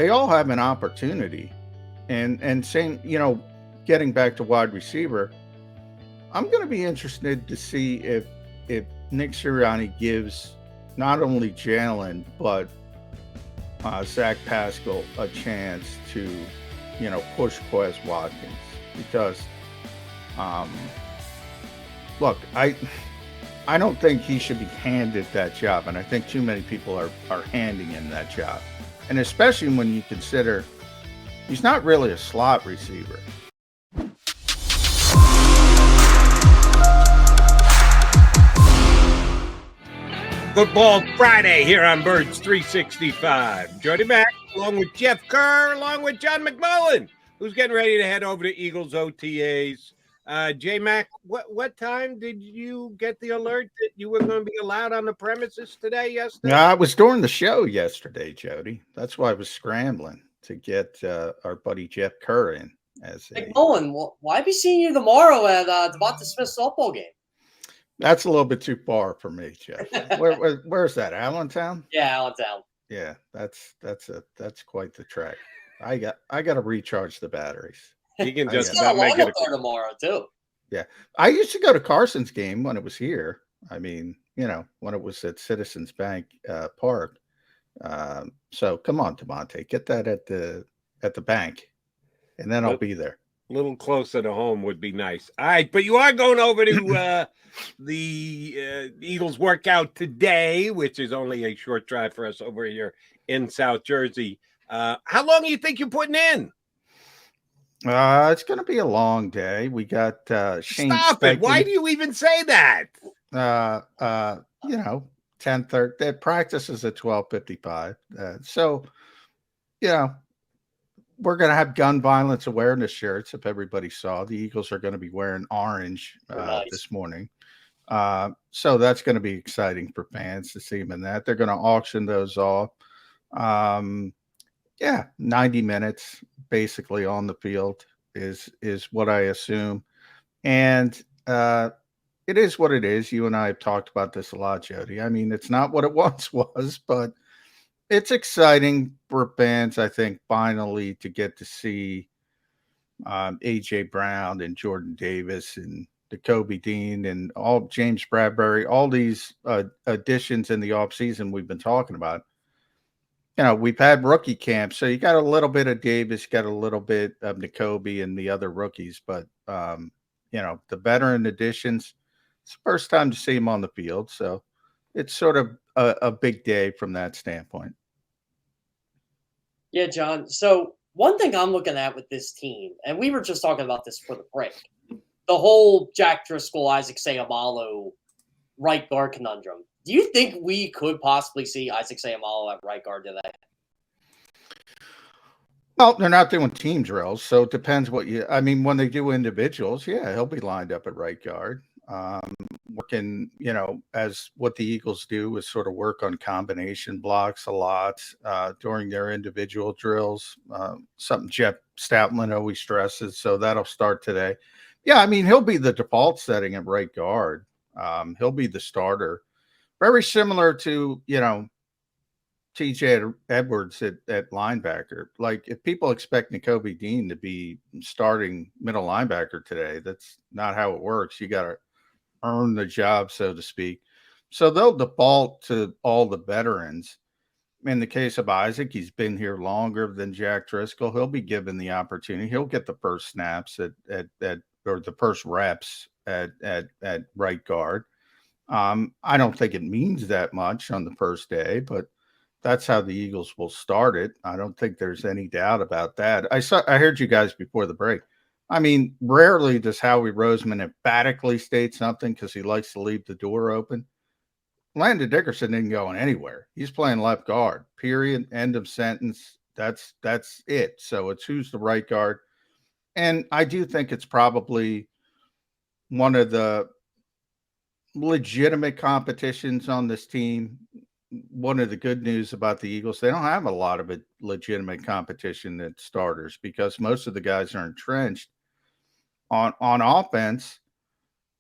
they all have an opportunity. And same, getting back to wide receiver, I'm going to be interested to see if Nick Sirianni gives not only Jalen but Zach Pascal a chance to, push Quez Watkins, because, look, I don't think he should be handed that job, and I think too many people are handing him that job, and especially when you consider he's not really a slot receiver. Football Friday here on Birds 365. Jody Mack, along with Jeff Kerr, along with John McMullen, who's getting ready to head over to Eagles OTAs. J Mac, what time did you get the alert that you were going to be allowed on the premises yesterday? Yeah, it was during the show yesterday, Jody. That's why I was scrambling to get our buddy Jeff Kerr in. McMullen, why be seeing you tomorrow at Devonta Smith's softball game? That's a little bit too far for me, Jeff. Where's that? Allentown? Yeah, Allentown. Yeah, that's quite the trek. I got to recharge the batteries. You can just about make it tomorrow too. Yeah, I used to go to Carson's game when it was here. I mean, when it was at Citizens Bank Park. So come on, Devontae, get that at the bank, and then I'll be there. A little closer to home would be nice. All right, but you are going over to the Eagles workout today, which is only a short drive for us over here in South Jersey. How long do you think you're putting in? It's going to be a long day. We got Shane. Stop it! Why do you even say that? 10:30. The practice is at 12:55. So, we're going to have gun violence awareness shirts. If everybody saw, the Eagles are going to be wearing orange this morning. So that's going to be exciting for fans to see them in that. They're going to auction those off. 90 minutes basically on the field is what I assume. And it is what it is. You and I have talked about this a lot, Jody. I mean, it's not what it once was, but it's exciting for fans, I think, finally to get to see A.J. Brown and Jordan Davis and Jacoby Dean and all James Bradbury, all these additions in the offseason we've been talking about. We've had rookie camps, so you got a little bit of Davis, got a little bit of Nakobe and the other rookies, but the veteran additions, it's the first time to see them on the field, so it's sort of a big day from that standpoint. Yeah, John. So one thing I'm looking at with this team, and we were just talking about this for the break, the whole Jack Driscoll, Isaac Seumalo right guard conundrum. Do you think we could possibly see Isaac Seumalo at right guard today? Well, they're not doing team drills, so it depends when they do individuals, he'll be lined up at right guard. Working, as what the Eagles do is sort of work on combination blocks a lot during their individual drills. Something Jeff Stoutland always stresses, so that'll start today. Yeah, he'll be the default setting at right guard. He'll be the starter. Very similar to, TJ Edwards at linebacker. Like, if people expect Nakobe Dean to be starting middle linebacker today, that's not how it works. You got to earn the job, so to speak. So they'll default to all the veterans. In the case of Isaac, he's been here longer than Jack Driscoll. He'll be given the opportunity. He'll get the first snaps or the first reps at right guard. I don't think it means that much on the first day, but that's how the Eagles will start it. I don't think there's any doubt about that. I heard you guys before the break. Rarely does Howie Roseman emphatically state something because he likes to leave the door open. Landon Dickerson isn't going anywhere. He's playing left guard, period, end of sentence. That's it. So it's who's the right guard. And I do think it's probably one of the legitimate competitions on this team. One of the good news about the Eagles, they don't have a lot of legitimate competition at starters because most of the guys are entrenched. On offense,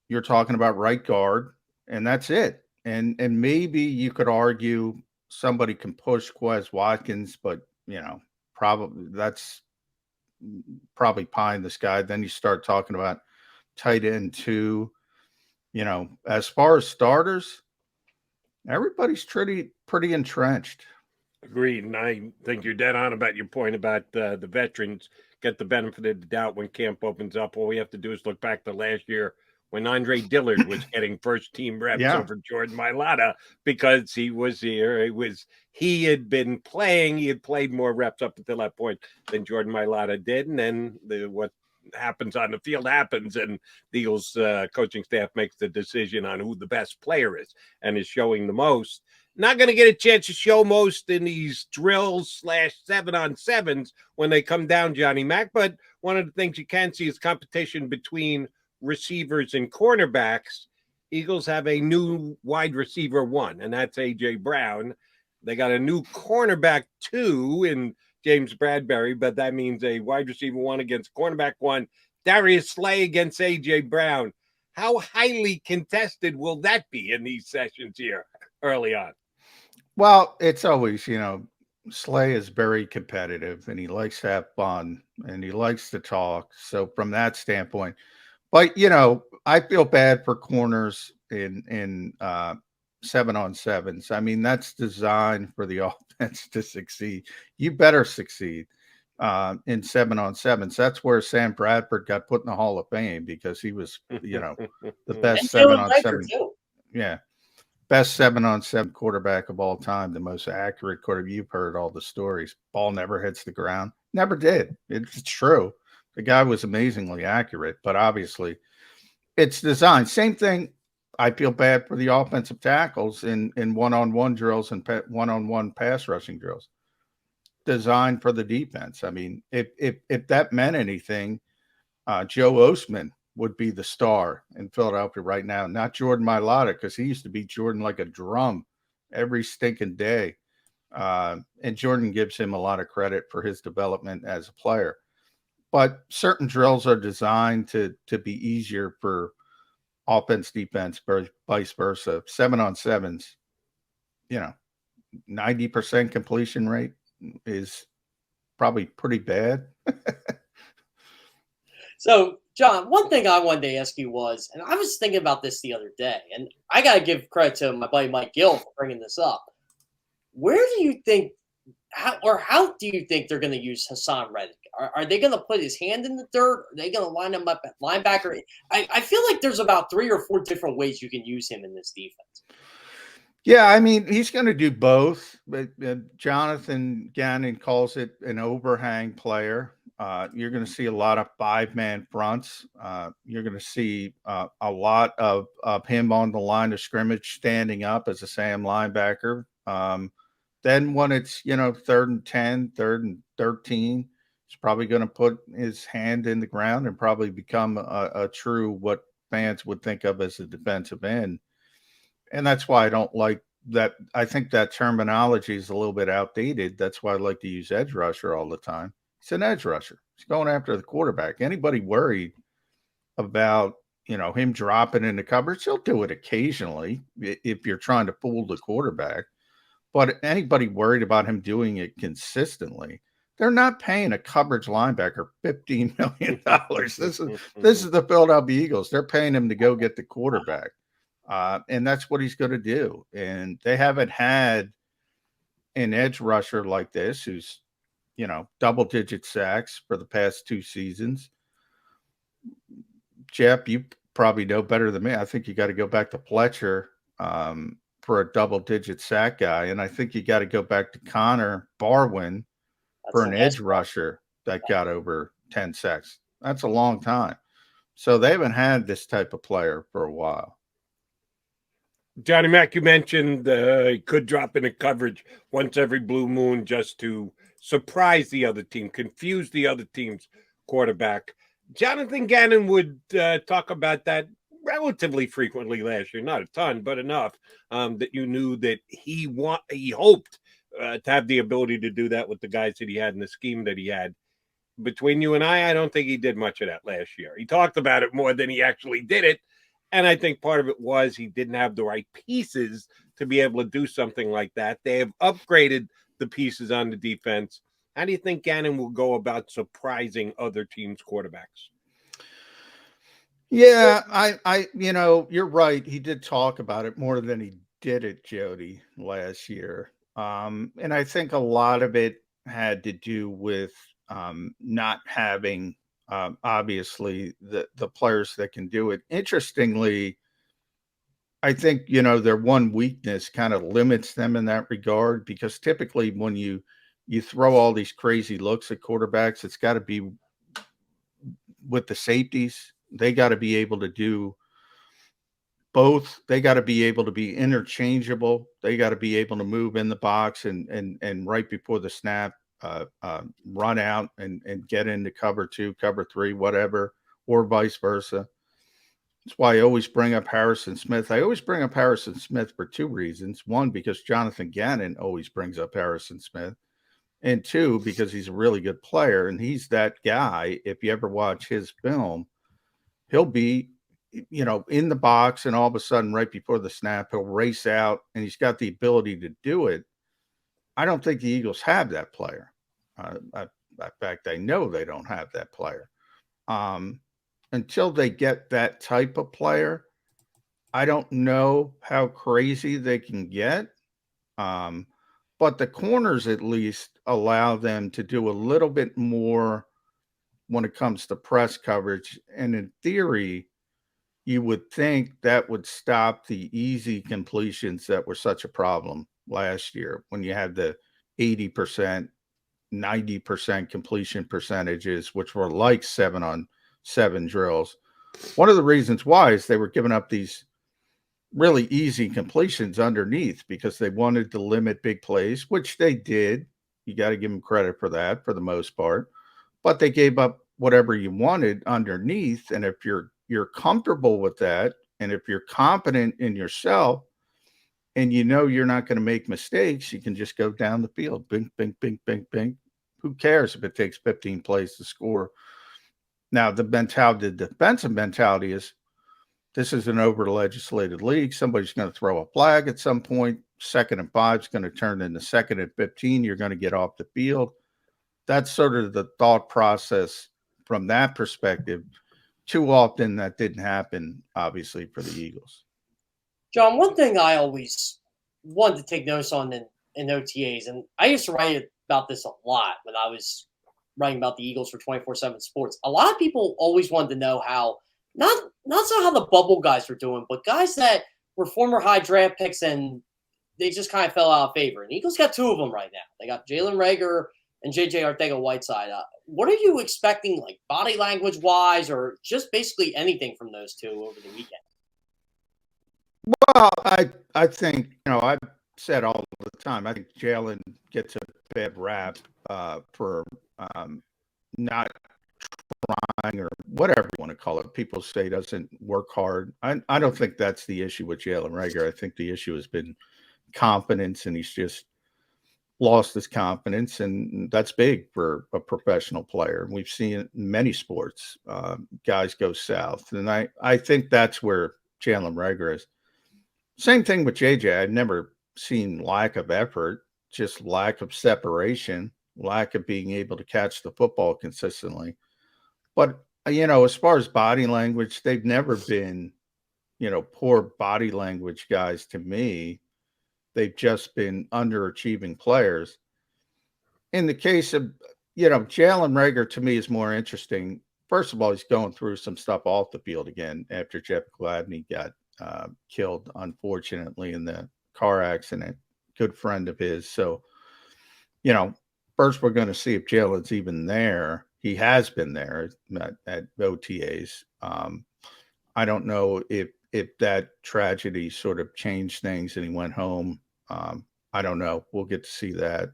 you're talking about right guard, and that's it. And maybe you could argue somebody can push Quez Watkins, but that's probably pie in the sky. Then you start talking about tight end 2. As far as starters, everybody's pretty entrenched. Agreed. And I think you're dead on about your point about the veterans get the benefit of the doubt when camp opens up. All we have to do is look back to last year when Andre Dillard was getting first team reps over Jordan Mailata because he was here. He had been playing. He had played more reps up until that point than Jordan Mailata did. And then what happens on the field happens, and the Eagles coaching staff makes the decision on who the best player is and is showing the most. Not going to get a chance to show most in these drills / 7-on-7s when they come down, Johnny Mac. But one of the things you can see is competition between receivers and cornerbacks. Eagles have a new wide receiver 1, and that's A.J. Brown. They got a new cornerback 2 in James Bradbury, but that means a wide receiver 1 against cornerback 1. Darius Slay against A.J. Brown. How highly contested will that be in these sessions here early on? Well, it's always, Slay is very competitive and he likes to have fun and he likes to talk. So from that standpoint, but I feel bad for corners in 7-on-7s. I mean, that's designed for the offense to succeed. You better succeed in 7-on-7s. That's where Sam Bradford got put in the Hall of Fame because he was, the best 7-on-7. Yeah. Best 7-on-7 quarterback of all time, the most accurate quarterback. You've heard all the stories. Ball never hits the ground. Never did. It's true. The guy was amazingly accurate, but obviously it's designed. Same thing. I feel bad for the offensive tackles in one-on-one drills and one-on-one pass rushing drills. Designed for the defense. I mean, if that meant anything, Joe Ostman would be the star in Philadelphia right now, not Jordan Mailata, because he used to beat Jordan like a drum every stinking day. And Jordan gives him a lot of credit for his development as a player. But certain drills are designed to be easier for offense, defense, vice versa. 7-on-7s, 90% completion rate is probably pretty bad. So, John, one thing I wanted to ask you was, and I was thinking about this the other day, and I got to give credit to my buddy Mike Gill for bringing this up. Where do you think, how do you think they're going to use Haason Reddick? Are they going to put his hand in the dirt? Are they going to line him up at linebacker? I feel like there's about 3 or 4 different ways you can use him in this defense. Yeah, I mean, he's going to do both. But Jonathan Gannon calls it an overhang player. You're going to see a lot of 5-man fronts. You're going to see a lot of him on the line of scrimmage standing up as a Sam linebacker. Then when it's, 3rd and 10, 3rd and 13, he's probably going to put his hand in the ground and probably become a true what fans would think of as a defensive end. And that's why I don't like that. I think that terminology is a little bit outdated. That's why I like to use edge rusher all the time. He's an edge rusher. He's going after the quarterback. Anybody worried about, him dropping into coverage, he'll do it occasionally if you're trying to fool the quarterback. But anybody worried about him doing it consistently, they're not paying a coverage linebacker $15 million. This is the Philadelphia Eagles. They're paying him to go get the quarterback. And that's what he's going to do. And they haven't had an edge rusher like this who's, double-digit sacks for the past 2 seasons. Jeff, you probably know better than me. I think you got to go back to Fletcher for a double-digit sack guy. And I think you got to go back to Connor Barwin for an edge rusher that got over 10 sacks. That's a long time. So they haven't had this type of player for a while. Johnny Mac, you mentioned he could drop into coverage once every blue moon just to surprise the other team, confuse the other team's quarterback. Jonathan Gannon would talk about that relatively frequently last year, not a ton, but enough that you knew that he hoped to have the ability to do that with the guys that he had in the scheme that he had. Between you and I don't think he did much of that last year. He talked about it more than he actually did it. And I think part of it was he didn't have the right pieces to be able to do something like that. They have upgraded the pieces on the defense. How do you think Gannon will go about surprising other teams' quarterbacks? Yeah, you're right. He did talk about it more than he did it, Jody, last year. And I think a lot of it had to do with not having obviously the players that can do it. Interestingly, I think their one weakness kind of limits them in that regard, because typically when you throw all these crazy looks at quarterbacks, it's got to be with the safeties. They got to be able to do both. They got to be able to be interchangeable. They got to be able to move in the box and right before the snap, run out and get into cover 2, cover 3, whatever, or vice versa. That's why I always bring up Harrison Smith. I always bring up Harrison Smith for 2 reasons. One, because Jonathan Gannon always brings up Harrison Smith. And 2, because he's a really good player. And he's that guy. If you ever watch his film, he'll be, in the box, and all of a sudden, right before the snap, he'll race out, and he's got the ability to do it. I don't think the Eagles have that player. In fact, I know they don't have that player. Until they get that type of player, I don't know how crazy they can get. But the corners at least allow them to do a little bit more when it comes to press coverage. And in theory, you would think that would stop the easy completions that were such a problem last year when you had the 80%, 90% completion percentages, which were like 7-on-7 drills. One of the reasons why is they were giving up these really easy completions underneath because they wanted to limit big plays, which they did. You got to give them credit for that for the most part. But they gave up whatever you wanted underneath. And if you're comfortable with that, and if you're confident in yourself, and you're not going to make mistakes, you can just go down the field. Bing, bing, bing, bing, bing. Who cares if it takes 15 plays to score? Now, the defensive mentality is, this is an over-legislated league. Somebody's going to throw a flag at some point. 2nd and 5 is going to turn into 2nd and 15. You're going to get off the field. That's sort of the thought process from that perspective. Too often that didn't happen, obviously, for the Eagles. John, one thing I always wanted to take notice on in OTAs, and I used to write about this a lot when I was writing about the Eagles for 24/7 Sports. A lot of people always wanted to know how, not so how the bubble guys were doing, but guys that were former high draft picks and they just kind of fell out of favor. And the Eagles got 2 of them right now. They got Jalen Reagor and JJ Arcega-Whiteside. What are you expecting, like body language wise, or just basically anything from those 2 over the weekend? Well, I think, I've said all the time, I think Jalen gets a bad rap for not trying, or whatever you want to call it. People say doesn't work hard. I don't think that's the issue with Jalen Reagor. I think the issue has been confidence, and he's just lost his confidence, and that's big for a professional player. We've seen it in many sports. Guys go south, and I think that's where Jalen Reagor is. Same thing with JJ. I've never seen lack of effort, just lack of separation, lack of being able to catch the football consistently. But, as far as body language, they've never been, poor body language guys to me. They've just been underachieving players. In the case of, Jalen Reagor, to me, is more interesting. First of all, he's going through some stuff off the field again after Jeff Gladney got killed, unfortunately, in the car accident. Good friend of his. So, first we're going to see if Jalen's even there. He has been there at OTAs. I don't know if that tragedy sort of changed things and he went home. I don't know. We'll get to see that.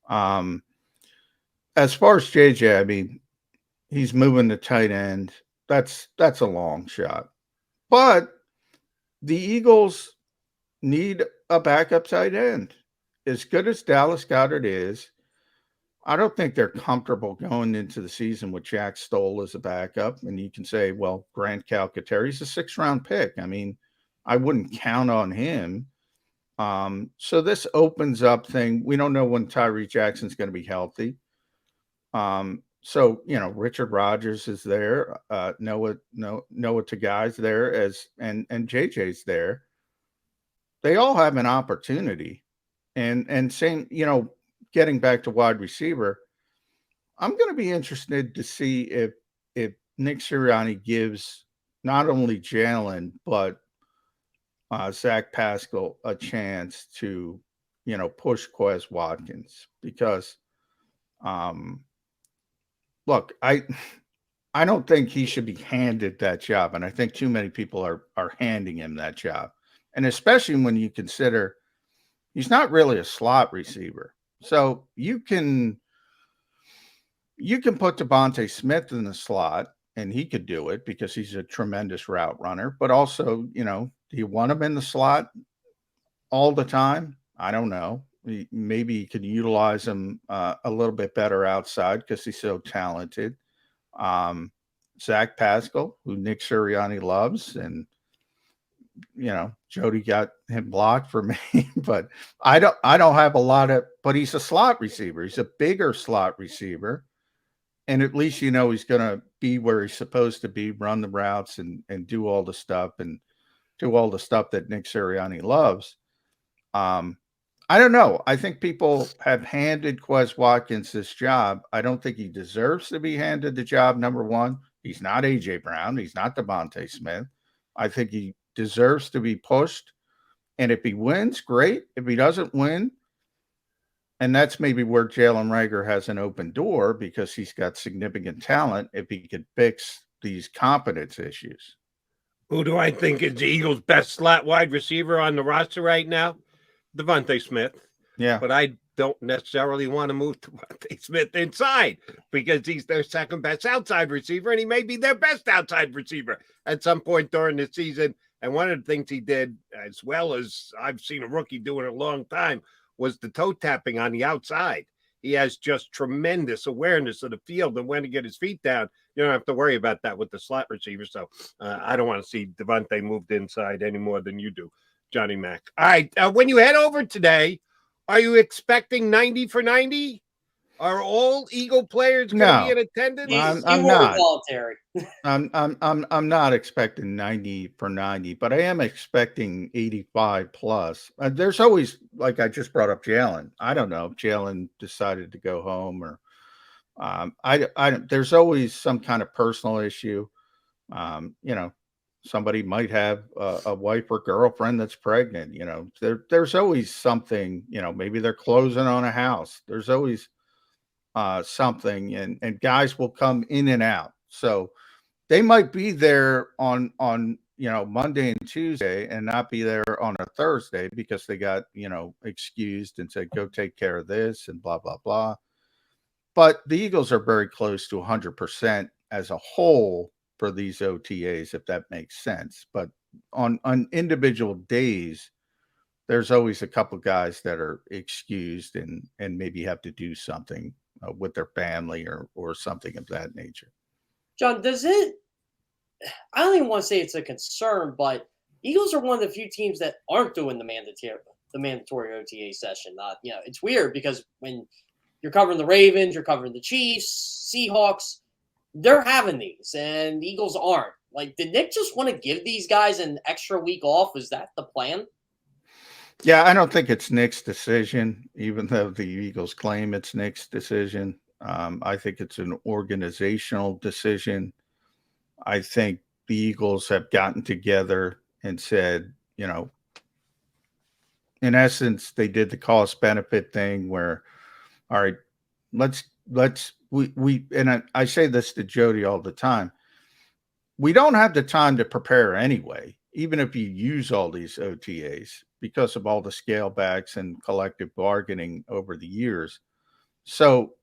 As far as JJ, I mean, he's moving to tight end. That's a long shot. But the Eagles need a backup tight end. As good as Dallas Goedert is, I don't think they're comfortable going into the season with Jack Stoll as a backup. And you can say, well, Grant Calcaterri's a 6th-round pick. I mean, I wouldn't count on him. So this opens up thing. We don't know when Tyree Jackson's going to be healthy. So Richard Rodgers is there, Noah Tagai's there and JJ's there. They all have an opportunity, and same, getting back to wide receiver, I'm going to be interested to see if Nick Sirianni gives not only Jalen but Zach Pascal a chance to push Quez Watkins, because look, I don't think he should be handed that job, and I think too many people are handing him that job, and especially when you consider he's not really a slot receiver. So you can put Devontae Smith in the slot, and he could do it because he's a tremendous route runner. But also, do you want him in the slot all the time? I don't know. Maybe you could utilize him a little bit better outside because he's so talented. Zach Pascal, who Nick Sirianni loves, and Jody got him blocked for me, but I don't have a lot of. But he's a slot receiver. He's a bigger slot receiver, and at least he's going to be where he's supposed to be, run the routes and do all the stuff that Nick Sirianni loves. I don't know. I think people have handed Quez Watkins this job. I don't think he deserves to be handed the job. Number one, he's not A.J. Brown. He's not Devontae Smith. I think he deserves to be pushed. And if he wins, great. If he doesn't win, and that's maybe where Jalen Reagor has an open door because he's got significant talent, if he could fix these competence issues. Who do I think is the Eagles' best slot wide receiver on the roster right now? Devontae Smith. Yeah. But I don't necessarily want to move Devontae Smith inside because he's their second best outside receiver, and he may be their best outside receiver at some point during the season. And one of the things he did, as well as I've seen a rookie do in a long time, was the toe tapping on the outside. He has just tremendous awareness of the field and when to get his feet down. You don't have to worry about that with the slot receiver. So I don't want to see Devontae moved inside any more than you do, Johnny Mac. All right. When you head over today, are you expecting 90 for 90? Are all Eagle players going to be in attendance? I'm not. Voluntary. I'm not expecting 90 for 90, but I am expecting 85 plus. There's always, like I just brought up Jalen. I don't know if Jalen decided to go home or there's always some kind of personal issue. Somebody might have a wife or girlfriend that's pregnant. There's always something. Maybe they're closing on a house. There's always something, and guys will come in and out. So they might be there on Monday and Tuesday and not be there on a Thursday because they got excused and said go take care of this and blah blah blah. But the Eagles are very close to 100% as a whole for these OTAs, if that makes sense. But on individual days, there's always a couple guys that are excused and maybe have to do something with their family or something of that nature. John, I don't even want to say it's a concern, but Eagles are one of the few teams that aren't doing the mandatory OTA session. It's weird because when you're covering the Ravens, you're covering the Chiefs, Seahawks, they're having these, and the Eagles aren't. Like, did Nick just want to give these guys an extra week off? Is that the plan? Yeah, I don't think it's Nick's decision, even though the Eagles claim it's Nick's decision. I think it's an organizational decision. I think the Eagles have gotten together and said, in essence, they did the cost benefit thing where, all right, I say this to Jody all the time. We don't have the time to prepare anyway, even if you use all these OTAs, because of all the scale backs and collective bargaining over the years. So,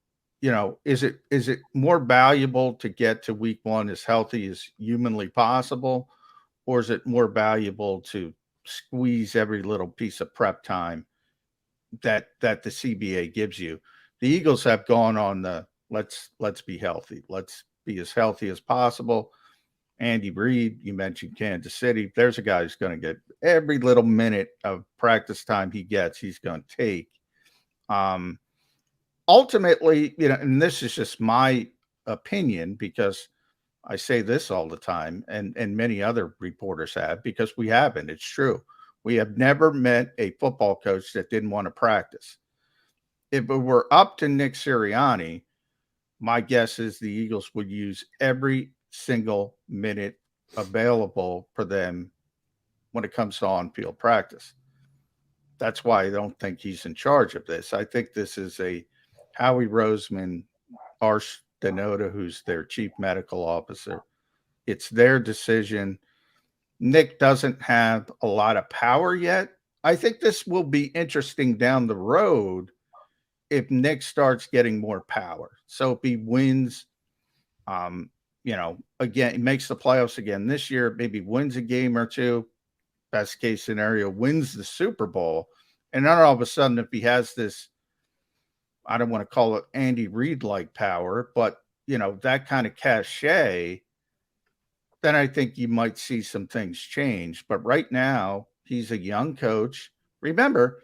is it more valuable to get to week one as healthy as humanly possible, or is it more valuable to squeeze every little piece of prep time that the CBA gives you? The Eagles have gone on the let's be healthy. Let's be as healthy as possible. Andy Reid, you mentioned Kansas City. There's a guy who's going to get every little minute of practice time he gets, he's going to take. ultimately, and this is just my opinion because I say this all the time, and many other reporters have, because we haven't. It's true. We have never met a football coach that didn't want to practice. If it were up to Nick Sirianni, my guess is the Eagles would use every single minute available for them when it comes to on-field practice. That's why I don't think he's in charge of this. I think this is a Howie Roseman, Arsh Denoda, who's their chief medical officer. It's their decision. Nick doesn't have a lot of power yet. I think this will be interesting down the road if Nick starts getting more power. So if he wins, again, he makes the playoffs again this year, maybe wins a game or two, best case scenario, wins the Super Bowl. And then all of a sudden, if he has this, I don't want to call it Andy Reid-like power, but, that kind of cachet, then I think you might see some things change. But right now, he's a young coach. Remember,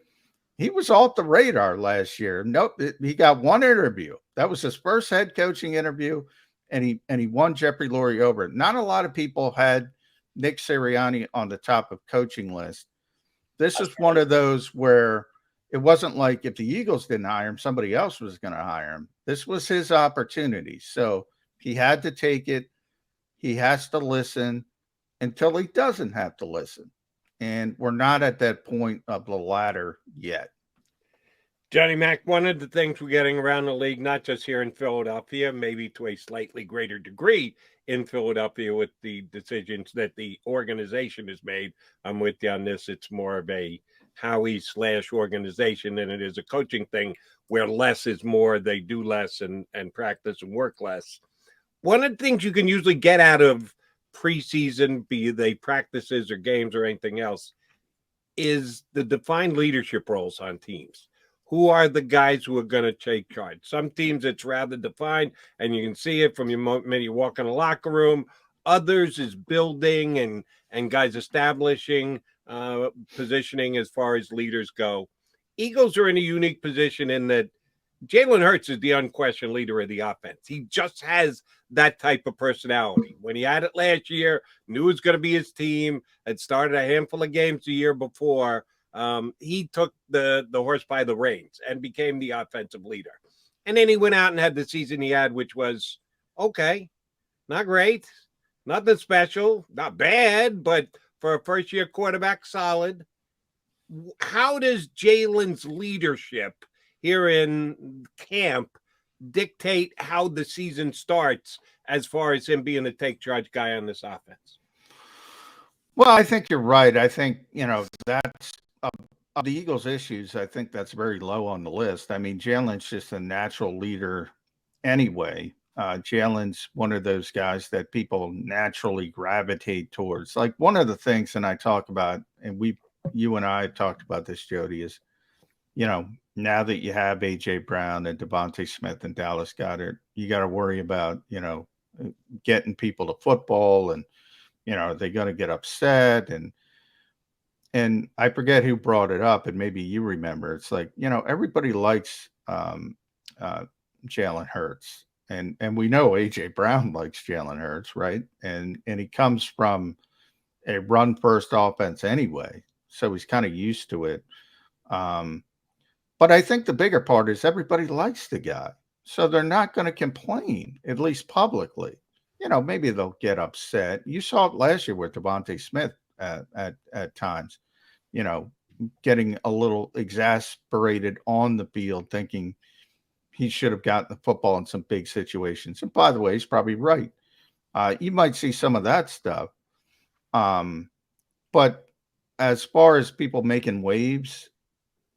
he was off the radar last year. Nope, he got one interview. That was his first head coaching interview, and he won Jeffrey Lurie over. Not a lot of people had Nick Sirianni on the top of coaching list. This is one of those where it wasn't like if the Eagles didn't hire him, somebody else was going to hire him. This was his opportunity. So he had to take it. He has to listen until he doesn't have to listen. And we're not at that point of the ladder yet. Johnny Mac, one of the things we're getting around the league, not just here in Philadelphia, maybe to a slightly greater degree in Philadelphia with the decisions that the organization has made. I'm with you on this. It's more of a Howie/organization than it is a coaching thing where less is more. They do less and practice and work less. One of the things you can usually get out of preseason, be they practices or games or anything else, is the defined leadership roles on teams. Who are the guys who are going to take charge? Some teams it's rather defined, and you can see it from your moment you walk in the locker room. Others is building and guys establishing positioning as far as leaders go. Eagles are in a unique position in that Jalen Hurts is the unquestioned leader of the offense. He just has that type of personality. When he had it last year, knew it was going to be his team, had started a handful of games the year before. He took the horse by the reins and became the offensive leader. And then he went out and had the season he had, which was okay, not great, nothing special, not bad, but for a first-year quarterback, solid. How does Jalen's leadership here in camp dictate how the season starts as far as him being the take-charge guy on this offense? Well, I think you're right. I think, that's of the Eagles' issues, I think that's very low on the list. I mean, Jalen's just a natural leader anyway. Jalen's one of those guys that people naturally gravitate towards. Like one of the things, and I talk about, and you and I talked about this, Jody, is, now that you have A.J. Brown and Devontae Smith and Dallas Goedert, you got to worry about, getting people to football and, are they going to get upset? And I forget who brought it up, and maybe you remember. It's like, everybody likes Jalen Hurts. And we know A.J. Brown likes Jalen Hurts, right? And he comes from a run-first offense anyway, so he's kind of used to it. But I think the bigger part is everybody likes the guy, so they're not going to complain, at least publicly. Maybe they'll get upset. You saw it last year with Devontae Smith at times, getting a little exasperated on the field, thinking he should have gotten the football in some big situations. And by the way, he's probably right. You might see some of that stuff. But as far as people making waves,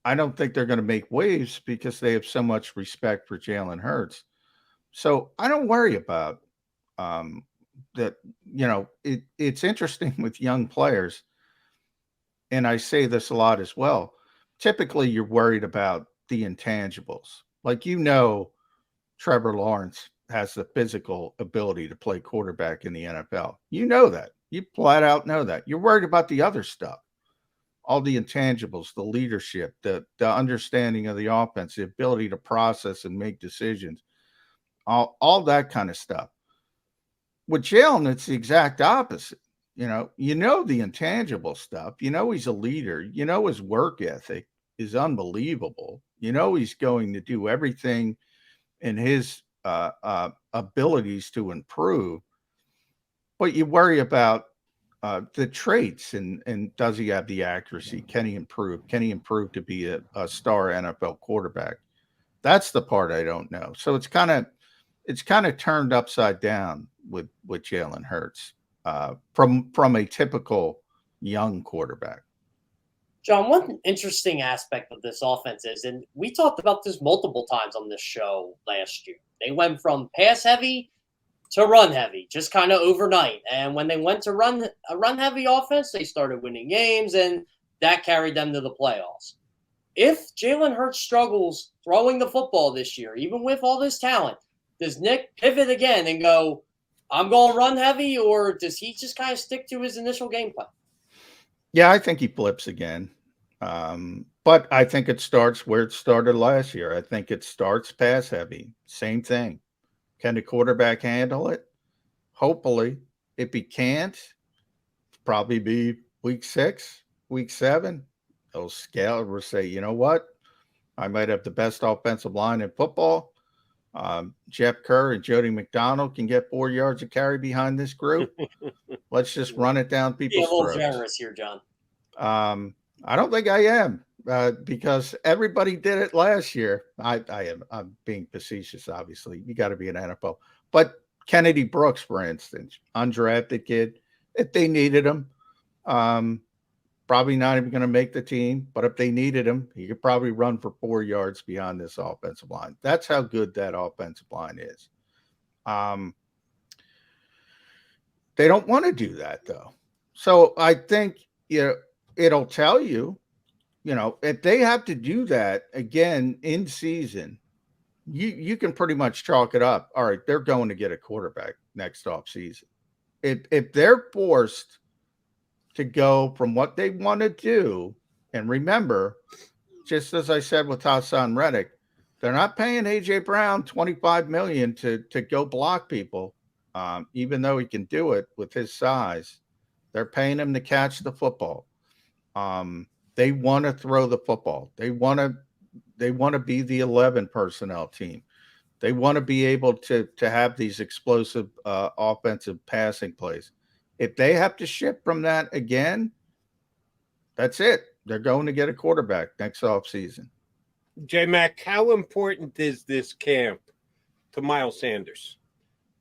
I don't think they're going to make waves because they have so much respect for Jalen Hurts. So I don't worry about that. It's interesting with young players, and I say this a lot as well. Typically, you're worried about the intangibles. Like, Trevor Lawrence has the physical ability to play quarterback in the NFL. You know that. You flat out know that. You're worried about the other stuff. all the intangibles, the leadership, the understanding of the offense, the ability to process and make decisions, all that kind of stuff. With Jalen, it's the exact opposite. The intangible stuff. He's a leader. His work ethic is unbelievable. He's going to do everything in his abilities to improve. But you worry about the traits and does he have the accuracy? Can he improve? Can he improve to be a star NFL quarterback? That's the part I don't know. So it's kind of turned upside down with Jalen Hurts from a typical young quarterback. John, one interesting aspect of this offense is, and we talked about this multiple times on this show last year, they went from pass heavy to run heavy, just kind of overnight. And when they went to a run heavy offense, they started winning games, and that carried them to the playoffs. If Jalen Hurts struggles throwing the football this year, even with all this talent, does Nick pivot again and go, I'm going to run heavy, or does he just kind of stick to his initial game plan? Yeah, I think he flips again. But I think it starts where it started last year. I think it starts pass heavy. Same thing. Can the quarterback handle it? Hopefully. If he can't, probably be week 6, week 7. They'll scale or say, you know what? I might have the best offensive line in football. Jeff Kerr and Jody McDonald can get 4 yards of carry behind this group. Let's just run it down people's throats. Be a little generous here, John. I don't think I am because everybody did it last year. I'm being facetious, obviously. You got to be an NFL. But Kennedy Brooks, for instance, undrafted kid, if they needed him, probably not even going to make the team. But if they needed him, he could probably run for 4 yards beyond this offensive line. That's how good that offensive line is. They don't want to do that, though. So I think, it'll tell you, if they have to do that again in season, you can pretty much chalk it up. All right, they're going to get a quarterback next offseason. If they're forced to go from what they want to do, and remember, just as I said with Haason Reddick, they're not paying A.J. Brown $25 million to go block people, even though he can do it with his size. They're paying him to catch the football. They want to throw the football. They want to be the 11 personnel team. They want to be able to have these explosive offensive passing plays. If they have to shift from that again, that's it. They're going to get a quarterback next offseason. J-Mac, how important is this camp to Miles Sanders?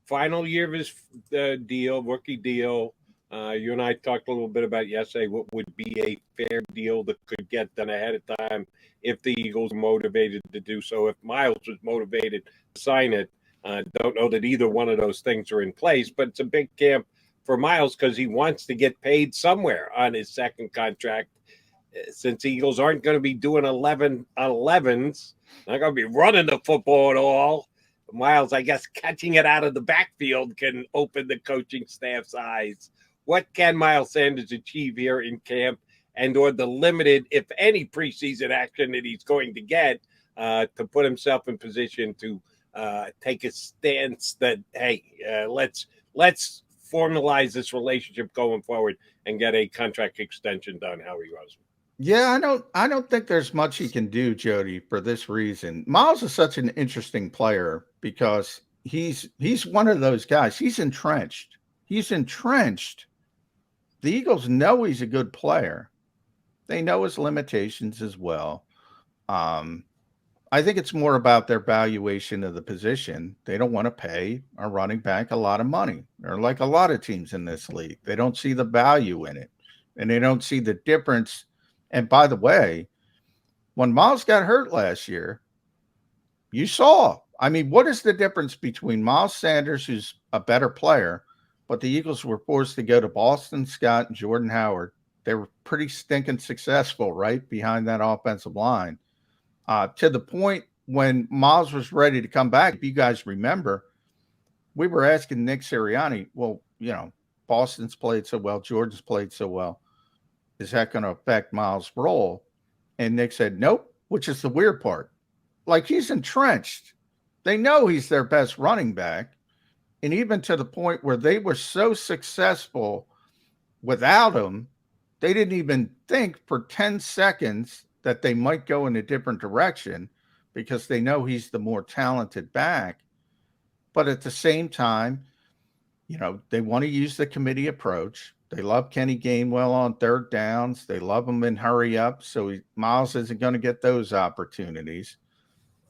Final year of his rookie deal. You and I talked a little bit about yesterday what would be a fair deal that could get done ahead of time if the Eagles are motivated to do so. If Miles was motivated to sign it, don't know that either one of those things are in place, but it's a big camp for Miles because he wants to get paid somewhere on his second contract. Since the Eagles aren't going to be doing 11 on 11s, not going to be running the football at all. Miles, I guess, catching it out of the backfield can open the coaching staff's eyes. What can Miles Sanders achieve here in camp and or the limited, if any, preseason action that he's going to get to put himself in position to take a stance that, hey, let's formalize this relationship going forward and get a contract extension done, Howie Roseman? Yeah, I don't think there's much he can do, Jody, for this reason. Miles is such an interesting player because he's one of those guys. He's entrenched. The Eagles know he's a good player. They know his limitations as well. I think it's more about their valuation of the position. They don't want to pay a running back a lot of money. They're like a lot of teams in this league. They don't see the value in it, and they don't see the difference. And by the way, when Miles got hurt last year, you saw. I mean, what is the difference between Miles Sanders, who's a better player, but the Eagles were forced to go to Boston Scott and Jordan Howard. They were pretty stinking successful, right, behind that offensive line. To the point when Miles was ready to come back, if you guys remember, we were asking Nick Sirianni, well, Boston's played so well, Jordan's played so well. is that going to affect Miles' role? And Nick said, nope, which is the weird part. Like, he's entrenched. They know he's their best running back. And even to the point where they were so successful without him, they didn't even think for 10 seconds that they might go in a different direction because they know he's the more talented back. But at the same time, you know, they want to use the committee approach. They love Kenny Gainwell on third downs. They love him in hurry up. So Miles isn't going to get those opportunities.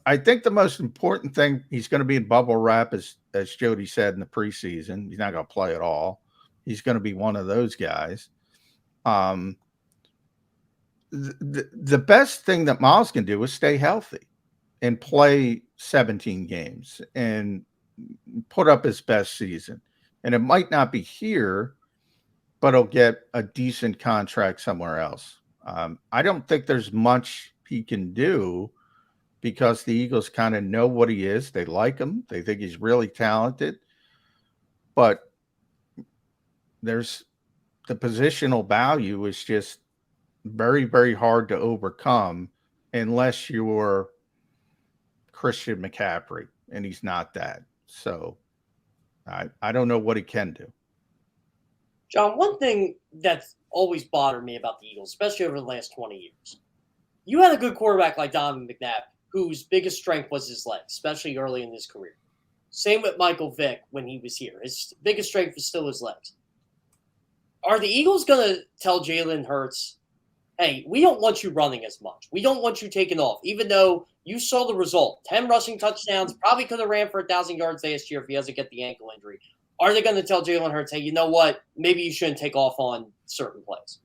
I think the most important thing, he's going to be in bubble wrap, as Jody said in the preseason. He's not going to play at all. He's going to be one of those guys. The best thing that Miles can do is stay healthy and play 17 games and put up his best season. And it might not be here, but he'll get a decent contract somewhere else. I don't think there's much he can do because the Eagles kind of know what he is. They like him. They think he's really talented. But there's the positional value is just very, very hard to overcome unless you're Christian McCaffrey, and he's not that. So I don't know what he can do. John, one thing that's always bothered me about the Eagles, especially over the last 20 years, you had a good quarterback like Donovan McNabb, whose biggest strength was his legs, especially early in his career. Same with Michael Vick when he was here. His biggest strength was still his legs. Are the Eagles going to tell Jalen Hurts, hey, we don't want you running as much. We don't want you taking off, even though you saw the result. 10 rushing touchdowns, probably could have ran for 1,000 yards last year if he doesn't get the ankle injury. Are they going to tell Jalen Hurts, hey, you know what? Maybe you shouldn't take off on certain plays?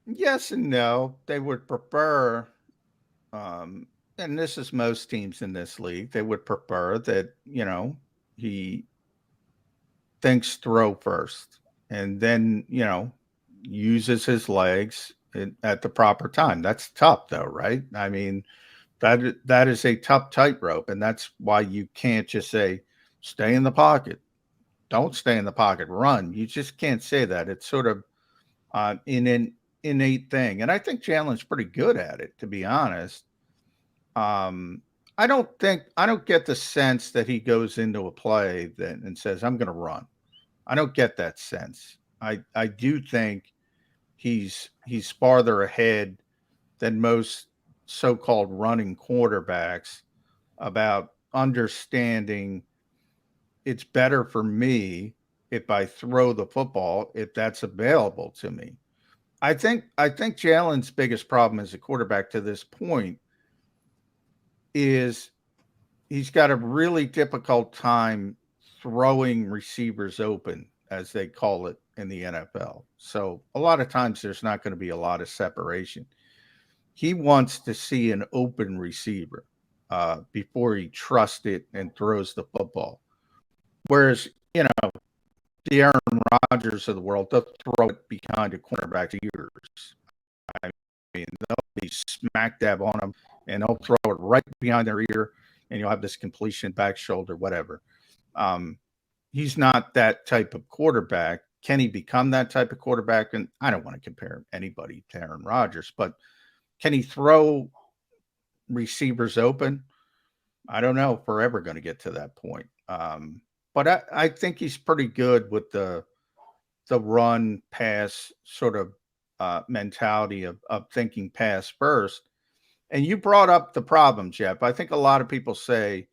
Yes and no. They would prefer, and this is most teams in this league, they would prefer that, you know, he thinks throw first and then, you know, uses his legs at the proper time. That's tough though, right? I mean, that is a tough tightrope, and that's why you can't just say, stay in the pocket. Don't stay in the pocket, run. You just can't say that. It's sort of an innate thing. And I think Jalen's pretty good at it, to be honest. I don't get the sense that he goes into a play and says, I'm going to run. I don't get that sense. I do think he's farther ahead than most so-called running quarterbacks about understanding it's better for me if I throw the football, if that's available to me. I think Jalen's biggest problem as a quarterback to this point is he's got a really difficult time throwing receivers open, as they call it in the NFL. So a lot of times there's not going to be a lot of separation. He wants to see an open receiver before he trusts it and throws the football. Whereas, you know, the Aaron Rodgers of the world, they'll throw it behind a cornerback's ears. I mean, they'll be smack dab on him, and they'll throw it right behind their ear, and you'll have this completion, back shoulder, whatever. He's not that type of quarterback. Can he become that type of quarterback? And I don't want to compare anybody to Aaron Rodgers, but can he throw receivers open? I don't know if we're ever going to get to that point. But I think he's pretty good with the run pass sort of mentality of thinking pass first. And you brought up the problem, Jeff. I think a lot of people say,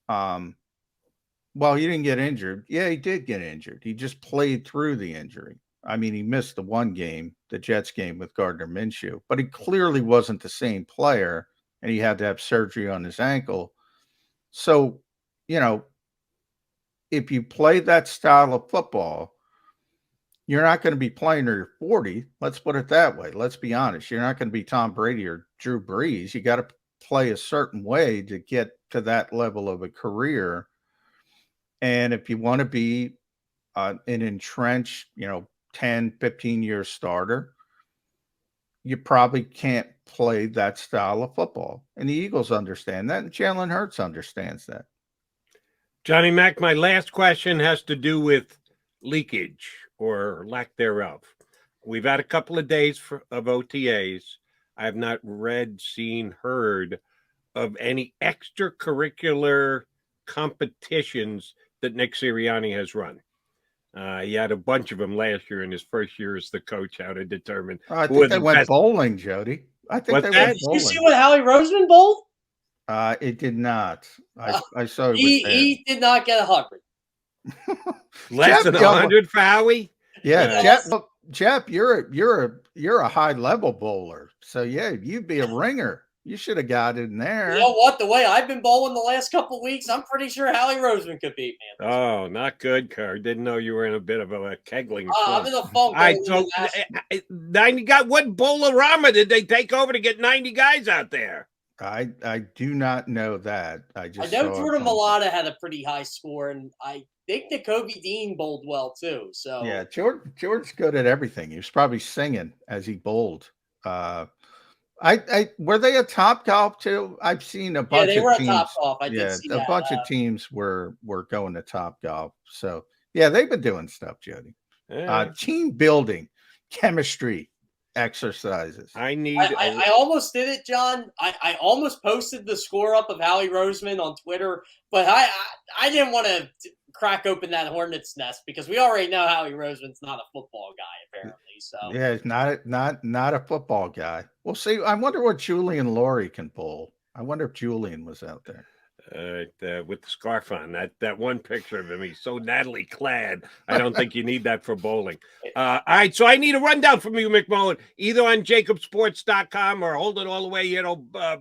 well, he didn't get injured. Yeah, he did get injured. He just played through the injury. I mean, he missed the one game, the Jets game with Gardner Minshew, but he clearly wasn't the same player, and he had to have surgery on his ankle. So, you know, if you play that style of football, you're not going to be playing till you're 40. Let's put it that way. Let's be honest. You're not going to be Tom Brady or Drew Brees. You got to play a certain way to get to that level of a career. And if you want to be an entrenched, 10, 15-year starter, you probably can't play that style of football. And the Eagles understand that, and Jalen Hurts understands that. Johnny Mac, my last question has to do with leakage. or lack thereof. We've had a couple of days of OTAs. I have not read, seen, heard of any extracurricular competitions that Nick Sirianni has run. He had a bunch of them last year in his first year as the coach, how to determine I who think are they the went best. bowling, Jody. I think What's they that? went Did you see bowling. what Howie Roseman bowled? It did not. I saw it was He did not get 100. Less than 100 for Howie? Yeah, Yes. Jeff, you're a high level bowler. So yeah, you'd be a ringer. You should have got in there. You know what? The way I've been bowling the last couple of weeks, I'm pretty sure Howie Roseman could beat me. Oh, not good, Kerr. Didn't know you were in a bit of a kegling. I'm in a funk. So 90 guys. What bowlerama did they take over to get 90 guys out there? I do not know that. I know Jordan Mailata had a pretty high score, and I think that Kobe Dean bowled well too. So yeah, George's good at everything. He was probably singing as he bowled. I were they a Top Golf too? I've seen a bunch they of were teams. a Top Golf. I did see a that. bunch of teams were going to Top Golf. So yeah, they've been doing stuff, Jody. Team building, chemistry, exercises. I almost did it, John. I almost posted the score up of Howie Roseman on Twitter, but I didn't want to crack open that hornet's nest because we already know Howie Roseman's not a football guy, apparently. So yeah, he's not a football guy. We'll see. I wonder what Julian Laurie can bowl. I wonder if Julian was out there. With the scarf on, that one picture of him, he's so Natalie clad. I don't think you need that for bowling. All right, so I need a rundown from you, McMullen, either on JAKIBsports.com or hold it all the way,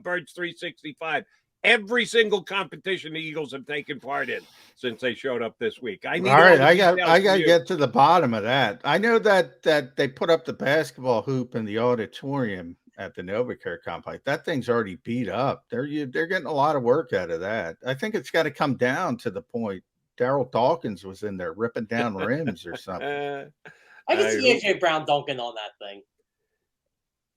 Birds 365. Every single competition the Eagles have taken part in since they showed up this week. I got to get to the bottom of that. I know that they put up the basketball hoop in the auditorium at the NovaCare complex. That thing's already beat up. They're getting a lot of work out of that. I think it's got to come down to the point Daryl Dawkins was in there ripping down rims or something. I can see AJ Brown dunking on that thing.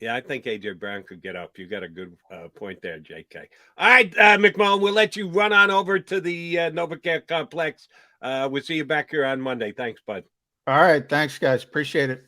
Yeah, I think AJ Brown could get up. You got a good point there, JK. All right, McMullen, we'll let you run on over to the NovaCare complex. We'll see you back here on Monday. Thanks, bud. All right, thanks, guys. Appreciate it.